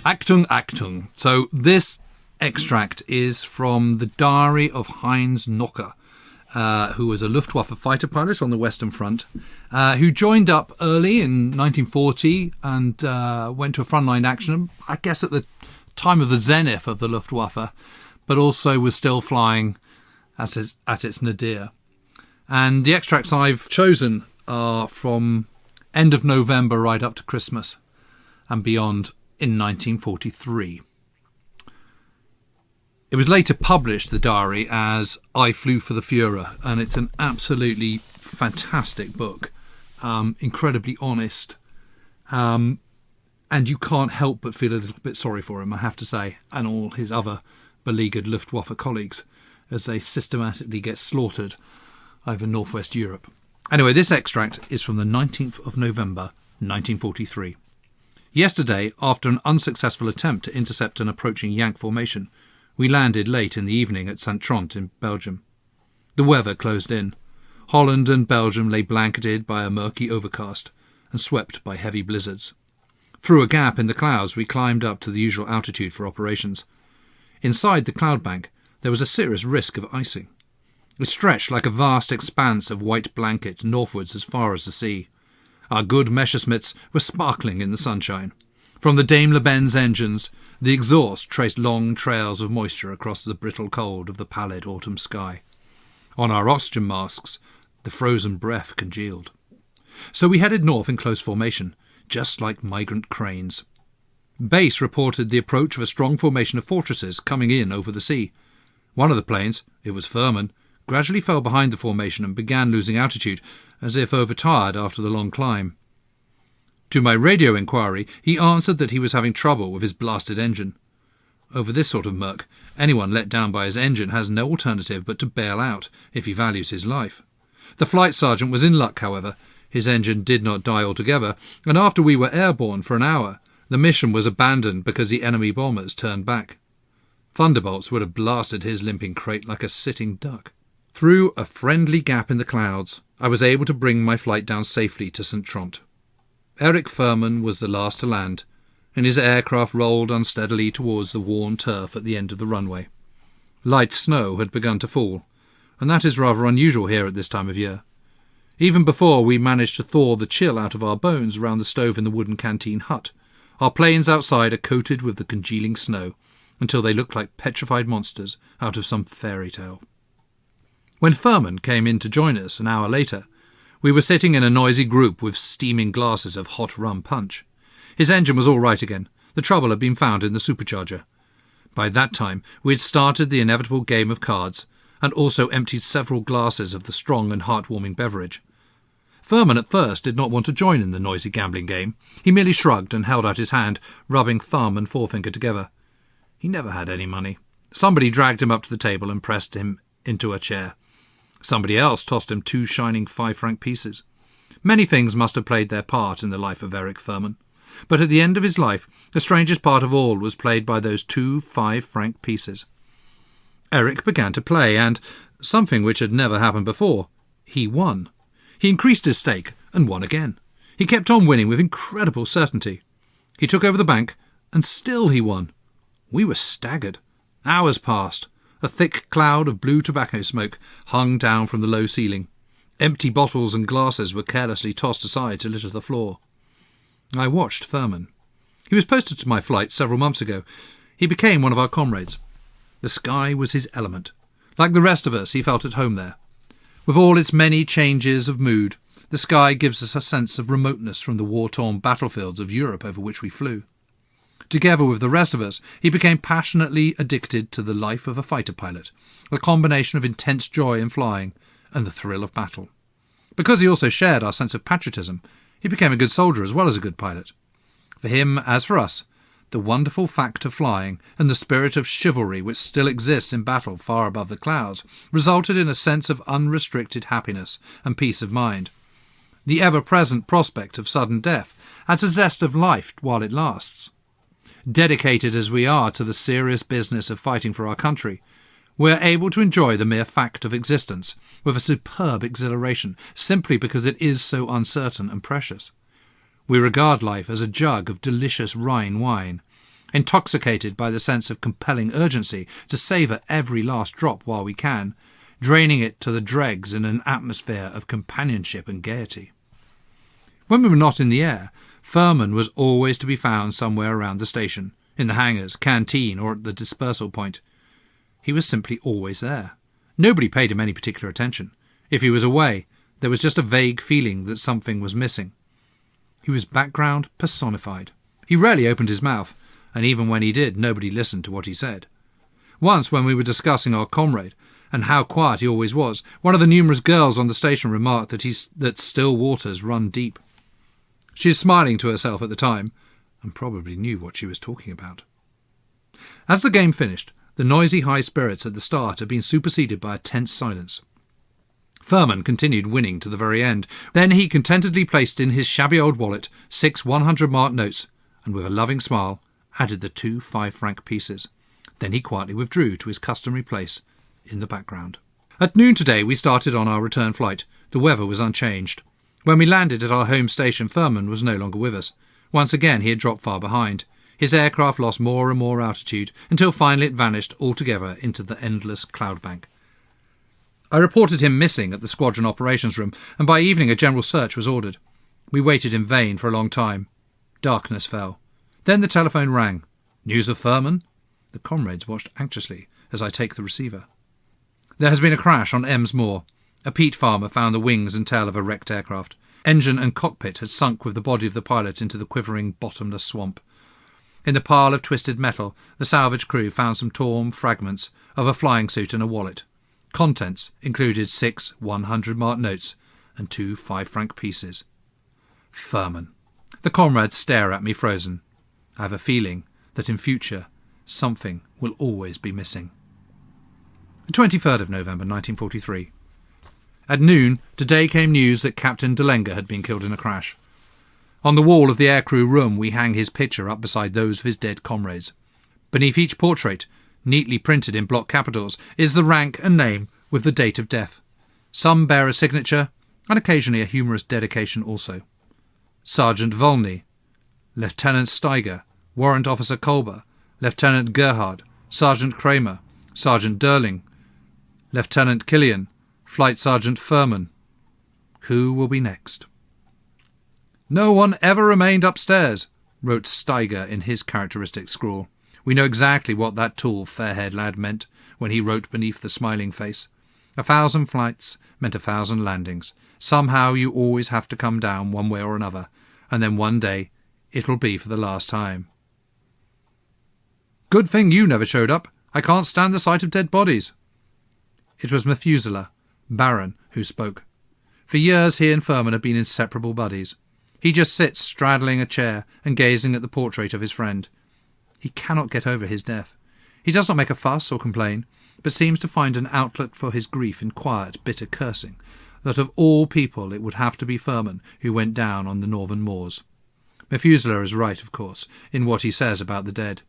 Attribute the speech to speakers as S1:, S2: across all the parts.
S1: Achtung, Achtung. So this extract is from the diary of Heinz Knoke, who was a Luftwaffe fighter pilot on the Western Front, who joined up early in 1940 and went to a frontline action, I guess at the time of the zenith of the Luftwaffe, but also was still flying at its nadir. And the extracts I've chosen are from end of November right up to Christmas and beyond in 1943. It was later published, the diary, as I Flew for the Fuhrer, and it's an absolutely fantastic book, incredibly honest, and you can't help but feel a little bit sorry for him, I have to say, and all his other beleaguered Luftwaffe colleagues as they systematically get slaughtered over northwest Europe. Anyway, this extract is from the 19th of November, 1943. Yesterday, after an unsuccessful attempt to intercept an approaching Yank formation, we landed late in the evening at St. Trond in Belgium. The weather closed in. Holland and Belgium lay blanketed by a murky overcast and swept by heavy blizzards. Through a gap in the clouds we climbed up to the usual altitude for operations. Inside the cloud bank there was a serious risk of icing. It stretched like a vast expanse of white blanket northwards as far as the sea. Our good Messerschmitts were sparkling in the sunshine. From the Daimler-Benz engines, the exhaust traced long trails of moisture across the brittle cold of the pallid autumn sky. On our oxygen masks, the frozen breath congealed. So we headed north in close formation, just like migrant cranes. Base reported the approach of a strong formation of fortresses coming in over the sea. One of the planes, it was Furman, gradually fell behind the formation and began losing altitude, as if overtired after the long climb. To my radio inquiry, he answered that he was having trouble with his blasted engine. Over this sort of murk, anyone let down by his engine has no alternative but to bail out if he values his life. The flight sergeant was in luck, however. His engine did not die altogether, and after we were airborne for an hour, the mission was abandoned because the enemy bombers turned back. Thunderbolts would have blasted his limping crate like a sitting duck. Through a friendly gap in the clouds, I was able to bring my flight down safely to St. Trond. Erich Furman was the last to land, and his aircraft rolled unsteadily towards the worn turf at the end of the runway. Light snow had begun to fall, and that is rather unusual here at this time of year. Even before we managed to thaw the chill out of our bones round the stove in the wooden canteen hut, our planes outside are coated with the congealing snow, until they look like petrified monsters out of some fairy tale. When Furman came in to join us an hour later, we were sitting in a noisy group with steaming glasses of hot rum punch. His engine was all right again. The trouble had been found in the supercharger. By that time we had started the inevitable game of cards, and also emptied several glasses of the strong and heartwarming beverage. Furman at first did not want to join in the noisy gambling game. He merely shrugged and held out his hand, rubbing thumb and forefinger together. He never had any money. Somebody dragged him up to the table and pressed him into a chair. Somebody else tossed him 2 shining 5-franc pieces. Many things must have played their part in the life of Erich Furman, but at the end of his life, the strangest part of all was played by those 2 5-franc pieces. Erich began to play, and, something which had never happened before, he won. He increased his stake and won again. He kept on winning with incredible certainty. He took over the bank, and still he won. We were staggered. Hours passed. A thick cloud of blue tobacco smoke hung down from the low ceiling. Empty bottles and glasses were carelessly tossed aside to litter the floor. I watched Furman. He was posted to my flight several months ago. He became one of our comrades. The sky was his element. Like the rest of us, he felt at home there. With all its many changes of mood, the sky gives us a sense of remoteness from the war-torn battlefields of Europe over which we flew. Together with the rest of us, he became passionately addicted to the life of a fighter pilot, a combination of intense joy in flying and the thrill of battle. Because he also shared our sense of patriotism, he became a good soldier as well as a good pilot. For him, as for us, the wonderful fact of flying and the spirit of chivalry which still exists in battle far above the clouds resulted in a sense of unrestricted happiness and peace of mind. The ever-present prospect of sudden death adds a zest of life while it lasts. Dedicated as we are to the serious business of fighting for our country, we are able to enjoy the mere fact of existence with a superb exhilaration simply because it is so uncertain and precious. We regard life as a jug of delicious Rhine wine, intoxicated by the sense of compelling urgency to savour every last drop while we can, draining it to the dregs in an atmosphere of companionship and gaiety. When we were not in the air, Furman was always to be found somewhere around the station, in the hangars, canteen, or at the dispersal point. He was simply always there. Nobody paid him any particular attention. If he was away, there was just a vague feeling that something was missing. He was background personified. He rarely opened his mouth, and even when he did, nobody listened to what he said. Once, when we were discussing our comrade, and how quiet he always was, one of the numerous girls on the station remarked that still waters run deep. She was smiling to herself at the time, and probably knew what she was talking about. As the game finished, the noisy high spirits at the start had been superseded by a tense silence. Furman continued winning to the very end. Then he contentedly placed in his shabby old wallet 6 100-mark notes, and with a loving smile added the 2 5-franc pieces. Then he quietly withdrew to his customary place in the background. At noon today we started on our return flight. The weather was unchanged. When we landed at our home station, Furman was no longer with us. Once again he had dropped far behind. His aircraft lost more and more altitude, until finally it vanished altogether into the endless cloud bank. I reported him missing at the squadron operations room, and by evening a general search was ordered. We waited in vain for a long time. Darkness fell. Then the telephone rang. News of Furman? The comrades watched anxiously as I take the receiver. There has been a crash on Ems Moor. A peat farmer found the wings and tail of a wrecked aircraft. Engine and cockpit had sunk with the body of the pilot into the quivering, bottomless swamp. In the pile of twisted metal, the salvage crew found some torn fragments of a flying suit and a wallet. Contents included 6 100-mark notes and 2 5-franc pieces. Furman. The comrades stare at me frozen. I have a feeling that in future something will always be missing. The 23rd of November 1943. At noon, today came news that Captain Delenga had been killed in a crash. On the wall of the aircrew room we hang his picture up beside those of his dead comrades. Beneath each portrait, neatly printed in block capitals, is the rank and name with the date of death. Some bear a signature, and occasionally a humorous dedication also. Sergeant Volney, Lieutenant Steiger, Warrant Officer Kolber, Lieutenant Gerhard, Sergeant Kramer, Sergeant Derling, Lieutenant Killian, Flight Sergeant Furman. Who will be next? No one ever remained upstairs, wrote Steiger in his characteristic scrawl. We know exactly what that tall, fair-haired lad meant when he wrote beneath the smiling face. 1,000 flights meant 1,000 landings. Somehow you always have to come down one way or another, and then one day it'll be for the last time. Good thing you never showed up. I can't stand the sight of dead bodies. It was Methuselah, Baron, who spoke. For years he and Furman have been inseparable buddies. He just sits straddling a chair and gazing at the portrait of his friend. He cannot get over his death. He does not make a fuss or complain, but seems to find an outlet for his grief in quiet, bitter cursing, that of all people it would have to be Furman who went down on the northern moors. Methuselah is right, of course, in what he says about the dead.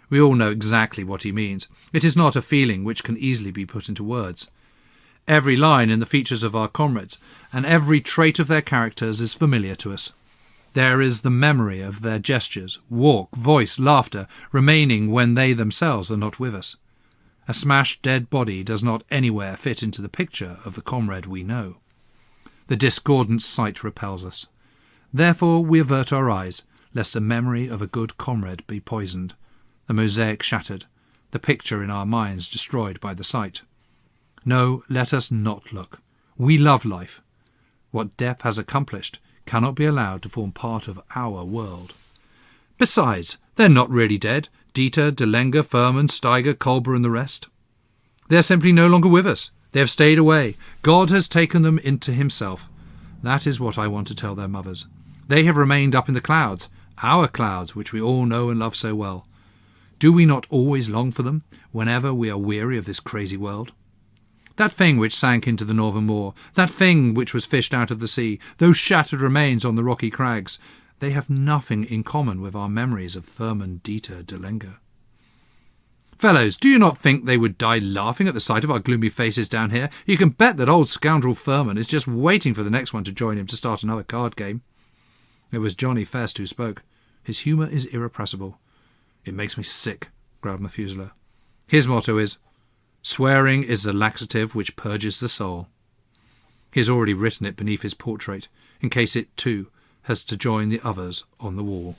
S1: We all know exactly what he means. It is not a feeling which can easily be put into words. Every line in the features of our comrades, and every trait of their characters is familiar to us. There is the memory of their gestures, walk, voice, laughter, remaining when they themselves are not with us. A smashed dead body does not anywhere fit into the picture of the comrade we know. The discordant sight repels us. Therefore we avert our eyes, lest the memory of a good comrade be poisoned, the mosaic shattered, the picture in our minds destroyed by the sight. No, let us not look. We love life. What death has accomplished cannot be allowed to form part of our world. Besides, they're not really dead. Dieter, Delenga, Furman, Steiger, Kolber and the rest. They're simply no longer with us. They have stayed away. God has taken them into himself. That is what I want to tell their mothers. They have remained up in the clouds, our clouds, which we all know and love so well. Do we not always long for them, whenever we are weary of this crazy world? That thing which sank into the northern moor, that thing which was fished out of the sea, those shattered remains on the rocky crags, they have nothing in common with our memories of Furman, Dieter, Delenga. Fellows, do you not think they would die laughing at the sight of our gloomy faces down here? You can bet that old scoundrel Furman is just waiting for the next one to join him to start another card game. It was Johnny Fest who spoke. His humour is irrepressible. "It makes me sick," growled Methuselah. His motto is, "Swearing is the laxative which purges the soul." He has already written it beneath his portrait, in case it, too, has to join the others on the wall.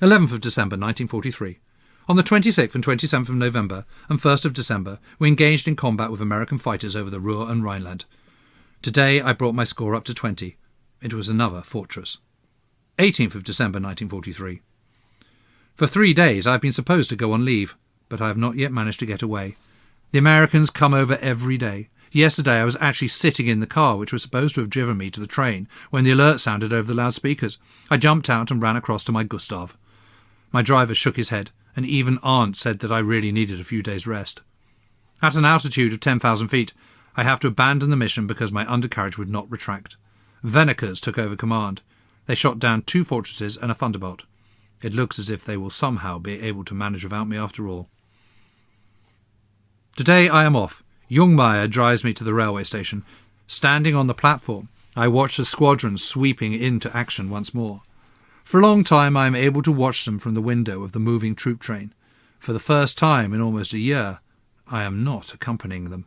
S1: 11th of December, 1943. On the 26th and 27th of November and 1st of December, we engaged in combat with American fighters over the Ruhr and Rhineland. Today I brought my score up to 20. It was another fortress. 18th of December, 1943. For 3 days I have been supposed to go on leave, but I have not yet managed to get away. The Americans come over every day. Yesterday I was actually sitting in the car which was supposed to have driven me to the train when the alert sounded over the loudspeakers. I jumped out and ran across to my Gustav. My driver shook his head, and even Aunt said that I really needed a few days' rest. At an altitude of 10,000 feet, I have to abandon the mission because my undercarriage would not retract. Venekers took over command. They shot down 2 fortresses and a thunderbolt. It looks as if they will somehow be able to manage without me after all. Today I am off. Jungmeier drives me to the railway station. Standing on the platform, I watch the squadron sweeping into action once more. For a long time I am able to watch them from the window of the moving troop train. For the first time in almost a year, I am not accompanying them.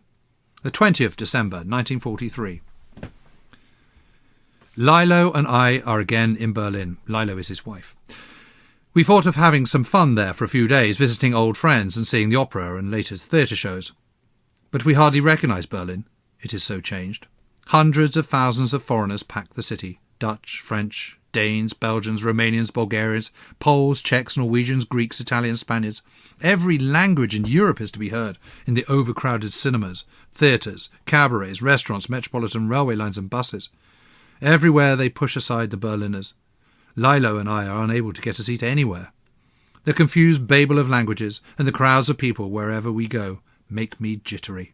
S1: The 20th December, 1943. Lilo and I are again in Berlin. Lilo is his wife. We thought of having some fun there for a few days, visiting old friends and seeing the opera and latest theatre shows. But we hardly recognise Berlin. It is so changed. Hundreds of thousands of foreigners pack the city. Dutch, French, Danes, Belgians, Romanians, Bulgarians, Poles, Czechs, Norwegians, Greeks, Italians, Spaniards. Every language in Europe is to be heard in the overcrowded cinemas, theatres, cabarets, restaurants, metropolitan railway lines and buses. Everywhere they push aside the Berliners. Lilo and I are unable to get a seat anywhere. The confused babel of languages and the crowds of people wherever we go make me jittery.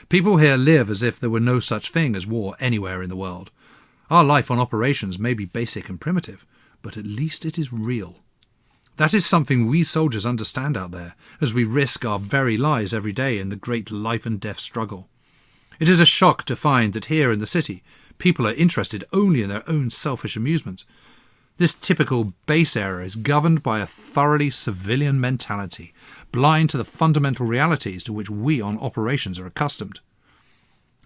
S1: People here live as if there were no such thing as war anywhere in the world. Our life on operations may be basic and primitive, but at least it is real. That is something we soldiers understand out there, as we risk our very lives every day in the great life and death struggle. It is a shock to find that here in the city, people are interested only in their own selfish amusement. This typical base area is governed by a thoroughly civilian mentality, blind to the fundamental realities to which we on operations are accustomed.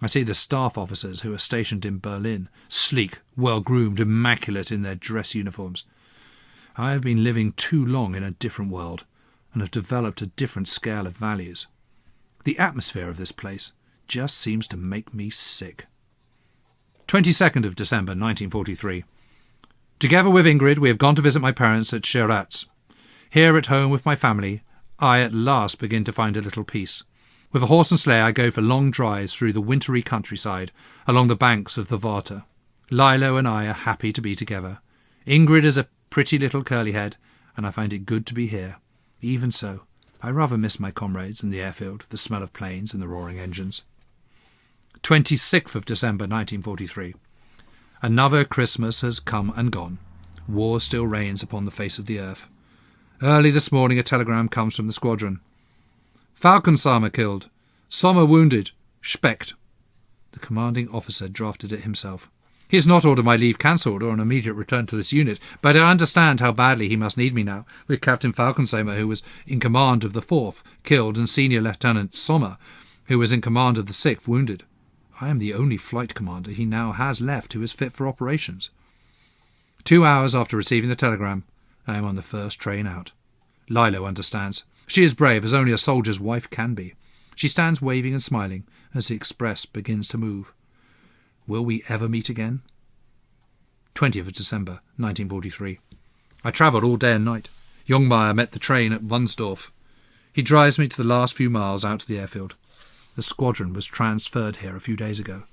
S1: I see the staff officers who are stationed in Berlin, sleek, well-groomed, immaculate in their dress uniforms. I have been living too long in a different world, and have developed a different scale of values. The atmosphere of this place just seems to make me sick. 22nd of December, 1943. Together with Ingrid, we have gone to visit my parents at Scheratz. Here at home with my family, I at last begin to find a little peace. With a horse and sleigh I go for long drives through the wintry countryside, along the banks of the Warta. Lilo and I are happy to be together. Ingrid is a pretty little curly head, and I find it good to be here. Even so, I rather miss my comrades and the airfield, the smell of planes and the roaring engines. 26th of December, 1943. Another Christmas has come and gone. War still reigns upon the face of the earth. Early this morning a telegram comes from the squadron. Falkensamer killed. Sommer wounded. Specht. The commanding officer drafted it himself. He has not ordered my leave cancelled or an immediate return to this unit, but I understand how badly he must need me now, with Captain Falkensamer, who was in command of the 4th, killed, and Senior Lieutenant Sommer, who was in command of the 6th, wounded. I am the only flight commander he now has left who is fit for operations. 2 hours after receiving the telegram, I am on the first train out. Lilo understands. She is brave, as only a soldier's wife can be. She stands waving and smiling as the express begins to move. Will we ever meet again? 20th of December, 1943. I travelled all day and night. Jungmeier met the train at Wunsdorf. He drives me to the last few miles out to the airfield. The squadron was transferred here a few days ago.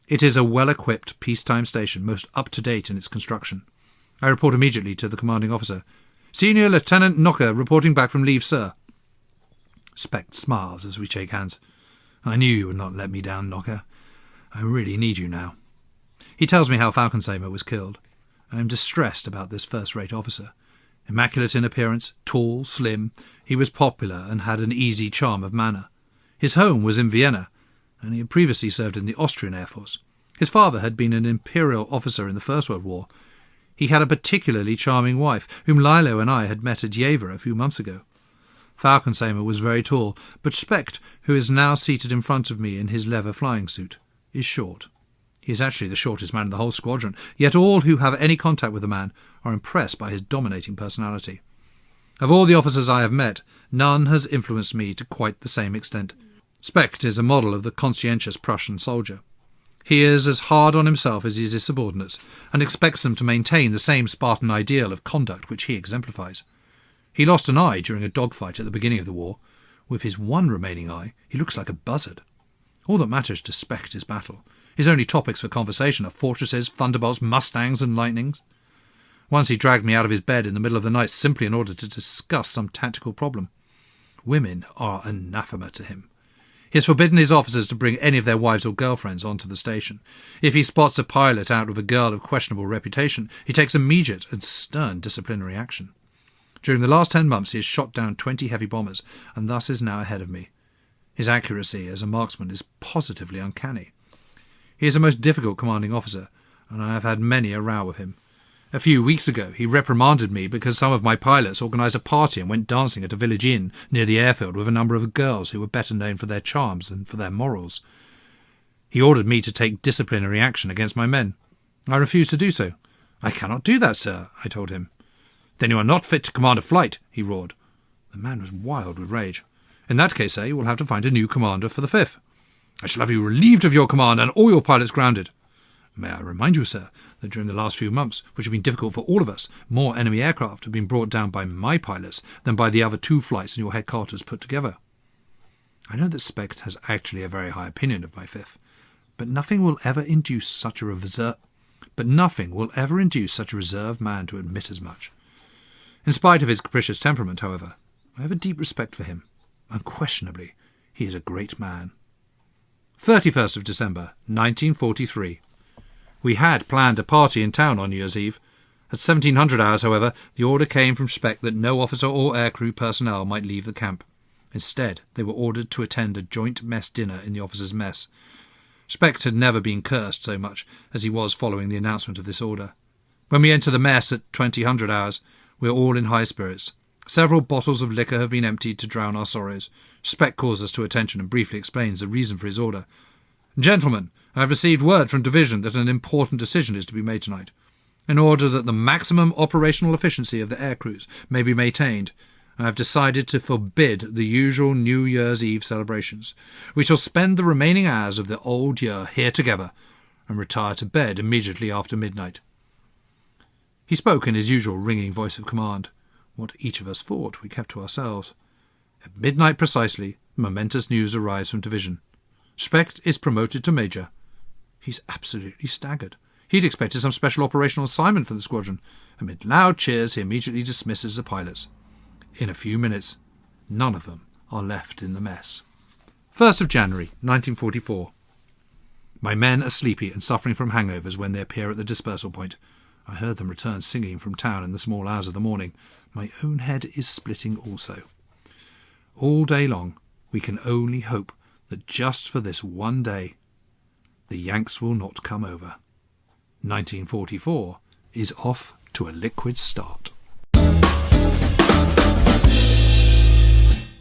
S1: It is a well-equipped peacetime station, most up-to-date in its construction. I report immediately to the commanding officer. Senior Lieutenant Knoke reporting back from leave, sir. Specht smiles as we shake hands. I knew you would not let me down, Knoke. I really need you now. He tells me how Falkensamer was killed. I am distressed about this first-rate officer. Immaculate in appearance, tall, slim, he was popular and had an easy charm of manner. His home was in Vienna, and he had previously served in the Austrian Air Force. His father had been an imperial officer in the First World War. He had a particularly charming wife, whom Lilo and I had met at Jever a few months ago. Falkensamer was very tall, but Specht, who is now seated in front of me in his leather flying suit, is short. He is actually the shortest man in the whole squadron, yet all who have any contact with the man are impressed by his dominating personality. Of all the officers I have met, none has influenced me to quite the same extent. Specht is a model of the conscientious Prussian soldier. He is as hard on himself as he is his subordinates, and expects them to maintain the same Spartan ideal of conduct which he exemplifies. He lost an eye during a dogfight at the beginning of the war. With his one remaining eye, he looks like a buzzard. All that matters to Specht is battle. His only topics for conversation are fortresses, thunderbolts, mustangs, and lightnings. Once he dragged me out of his bed in the middle of the night simply in order to discuss some tactical problem. Women are anathema to him. He has forbidden his officers to bring any of their wives or girlfriends onto the station. If he spots a pilot out with a girl of questionable reputation, he takes immediate and stern disciplinary action. During the last 10 months he has shot down 20 heavy bombers, and thus is now ahead of me. His accuracy as a marksman is positively uncanny. He is a most difficult commanding officer, and I have had many a row with him. A few weeks ago he reprimanded me because some of my pilots organised a party and went dancing at a village inn near the airfield with a number of girls who were better known for their charms than for their morals. He ordered me to take disciplinary action against my men. I refused to do so. "I cannot do that, sir," I told him. "Then you are not fit to command a flight," he roared. The man was wild with rage. "In that case, sir, you will have to find a new commander for the 5th. I shall have you relieved of your command and all your pilots grounded. May I remind you, sir, that during the last few months, which have been difficult for all of us, more enemy aircraft have been brought down by my pilots than by the other 2 flights in your headquarters put together." I know that Specht has actually a very high opinion of my 5th, but nothing will ever induce such a reserved man to admit as much. In spite of his capricious temperament, however, I have a deep respect for him. Unquestionably, he is a great man. 31st of December, 1943. We had planned a party in town on New Year's Eve. At 1700 hours, however, the order came from Specht that no officer or aircrew personnel might leave the camp. Instead, they were ordered to attend a joint mess dinner in the officers' mess. Specht had never been cursed so much as he was following the announcement of this order. When we enter the mess at 2000 hours, we are all in high spirits. Several bottles of liquor have been emptied to drown our sorrows. Specht calls us to attention and briefly explains the reason for his order. "Gentlemen, I have received word from division that an important decision is to be made tonight. In order that the maximum operational efficiency of the air crews may be maintained, I have decided to forbid the usual New Year's Eve celebrations. We shall spend the remaining hours of the old year here together and retire to bed immediately after midnight." He spoke in his usual ringing voice of command. What each of us thought we kept to ourselves. At midnight precisely, momentous news arrives from division. Specht is promoted to major. He's absolutely staggered. He'd expected some special operational assignment for the squadron. Amid loud cheers, he immediately dismisses the pilots. In a few minutes, none of them are left in the mess. 1st of January, 1944. My men are sleepy and suffering from hangovers when they appear at the dispersal point. I heard them return singing from town in the small hours of the morning. My own head is splitting also. All day long, we can only hope that just for this one day, the Yanks will not come over. 1944 is off to a liquid start.